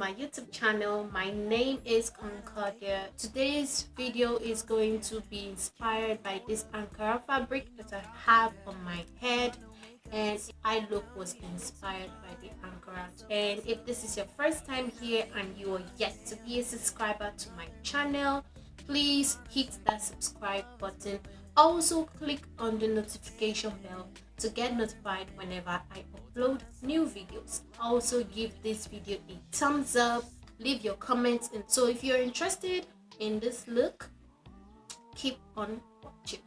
my YouTube channel. My name is Ankara. Today's video is going to be inspired by this Ankara fabric that I have on my head, and eye look was inspired by the Ankara. And if this is your first time here and you are yet to be a subscriber to my channel, please hit that subscribe button. Also click on the notification bell to get notified whenever I upload new videos. Also give this video a thumbs up, leave your comments, and so if you're interested in this look, keep on watching.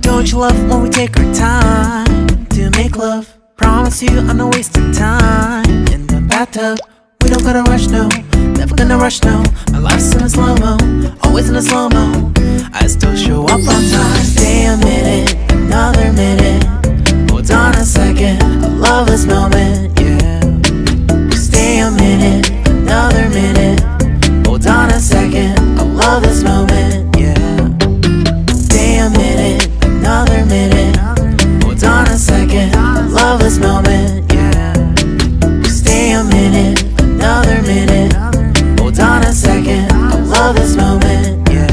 Don't you love when we take our time to make love? Promise you I'm not wasting time in the bathtub. We don't gotta rush, no, never gonna rush, no. My life's in a slow-mo, always in a slow-mo. I still show up on time. Stay a minute, another minute. Hold on a second, I love this moment, yeah. Stay a minute, another minute. Hold on a second, I love this moment, yeah. Stay a minute, another minute. Hold on a second, I love this moment, yeah. Stay a minute, another minute. Hold on a second, I love this moment, yeah.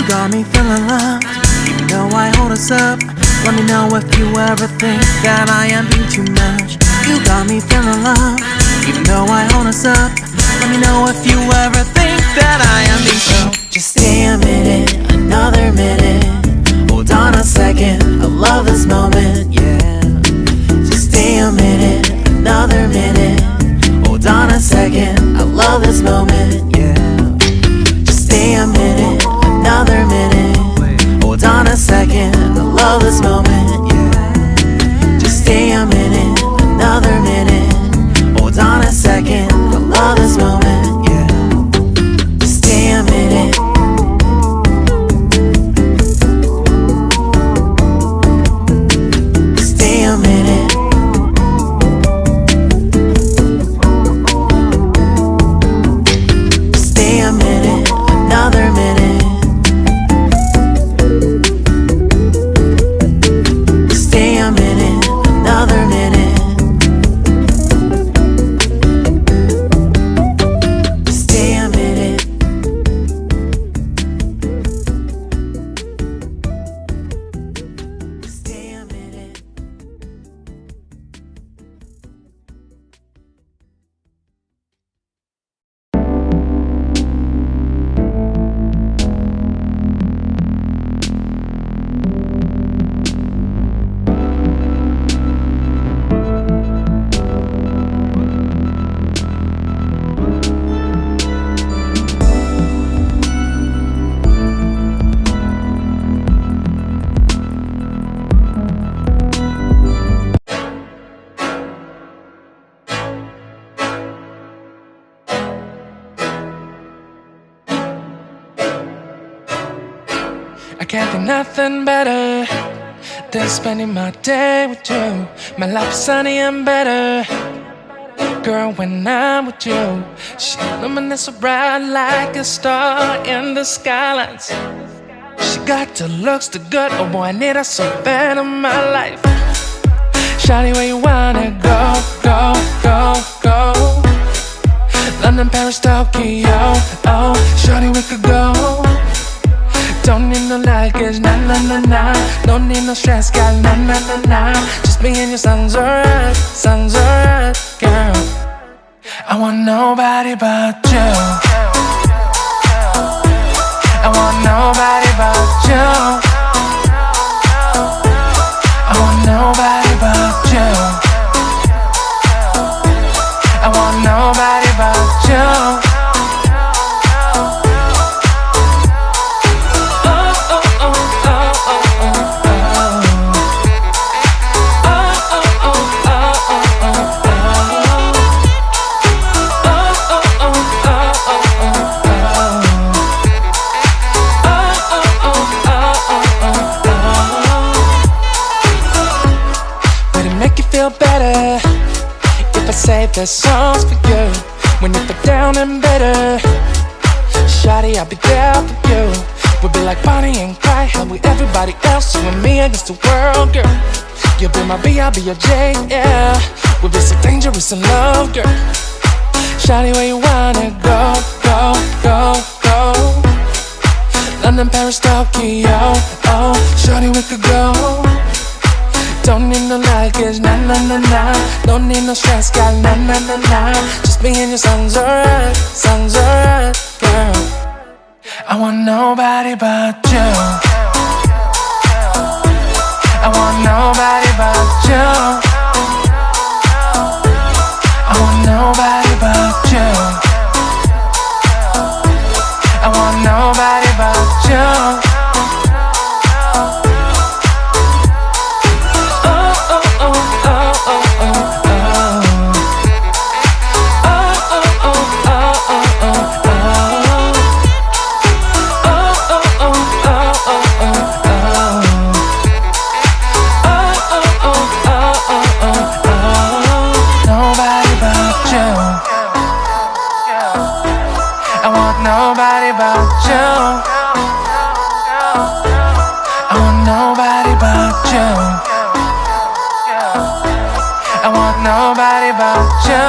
Got me feeling loved, even though I hold us up. Let me know if you ever think that I am being too much. You got me feeling loved, even though I hold us up. Let me know if you ever think that I am being so. Just stay a minute, another minute. Hold on a second, I love this moment, yeah. Just stay a minute, another minute. Hold on a second, I love this moment, yeah. Just stay a minute, another minute. Hold on a second, I love this moment, yeah. Just stay a minute, another minute. Hold on a second, I love this moment, yeah. Just stay a minute. Stay a minute. Stay a minute, another minute. I can't think nothing better than spending my day with you. My life is sunny and better, girl, when I'm with you. She illuminates so bright like a star in the skylines. She got the looks, the good, oh boy, I need her so bad in my life. Shawty, where you wanna go, go, go, go? London, Paris, Tokyo, oh, shawty, we could go. Don't need no luggage, nah, nah, nah, nah. Don't need no stress, girl, nah, nah, nah, nah. Just me and you sounds alright, girl. I want nobody but you. I want nobody but you. I want nobody but you. I want nobody but you. never say there's songs for you when you feel down and bitter. Shawty, I'll be there for you. We'll be like Bonnie and Clyde, how we everybody else, you and me against the world, girl. You'll be my B, I'll be your J, yeah. We'll be so dangerous in love, girl. Shawty, where you wanna go, go, go, go? London, Paris, Tokyo, oh. Shawty, we could go. Don't need no luggage, nah, nah, nah, nah. Don't need no stress, got nah, nah, nah, nah. Just me and your songs alright, girl. I want nobody but you. I want nobody but you. I want nobody but you. I want nobody but you. Nobody but you. I want nobody but you. I want nobody but you.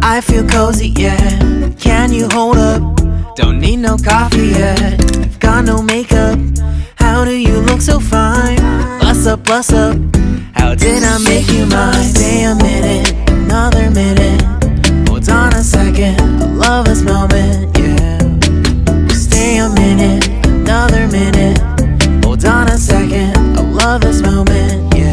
I feel cozy, yeah. Can you hold up? Don't need no coffee yet. I've got no makeup. How do you look so fine? Plus up, plus up. How did I make you mine? Stay a minute, another minute. Hold on a second, I love this moment, yeah. Stay a minute, another minute. Hold on a second, I love this moment, yeah.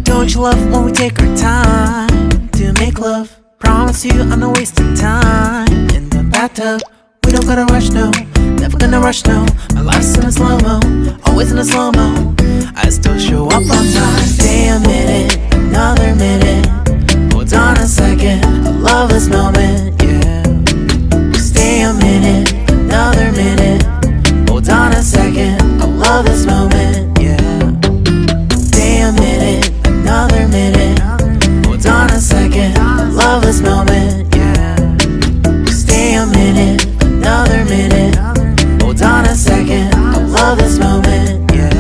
Don't you love when we take our time to make love? Promise you I'm not wasting time in the bathtub. We don't gotta rush, no. Never gonna rush, no. My life's in a slow-mo, always in a slow-mo. I still show up on time. Stay a minute, another minute. Hold on a second, I love this moment, yeah. Stay a minute, another minute. Hold on a second, I love this moment, yeah. Stay a minute, another minute. Hold on a second, I love this moment, yeah. Stay a minute, another minute. Hold on a second, I love this moment, yeah.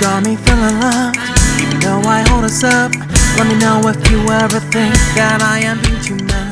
Got me feeling loved, even though I hold us up. Let me know if you ever think that I am being too much.